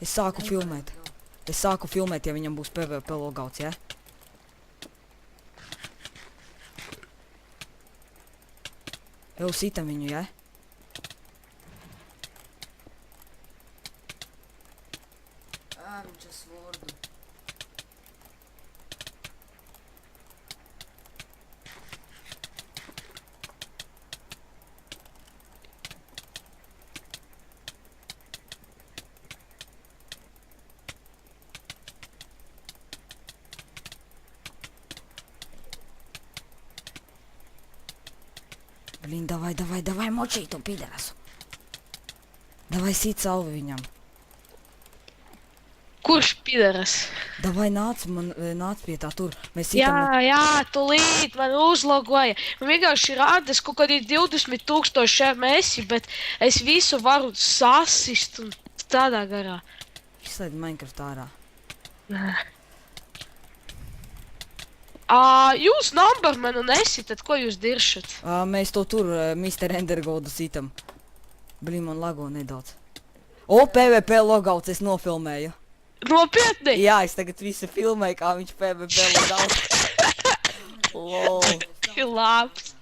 Es sāku filmēt. Es sāku filmēt, ja viņam būs PvP logouts, ja? Jau sitam viņu, ja? Viņš ar svordu. Блин, давай, мочи to piderasu. Давай sit salvi viņam. Kurš pideras? Davai nāc pie tā tur. Mēs sitam... Jā, tūlīt man uzlogoja. Man vienkārši rādas kaut kādi 20,000 mesi, bet es visu varu sasist un tādā garā. Izslaid Minecraft ārā. Jūs numbermanu nesitat, ko jūs diršat? Mēs to tur, Mr. Endergoldu sitam. Blin, man lago nedaudz. O, PvP logouts es nofilmēju. Nopietni? Jā, es tagad visu filmēju, kā viņš PvP logouts. Lol. Labs.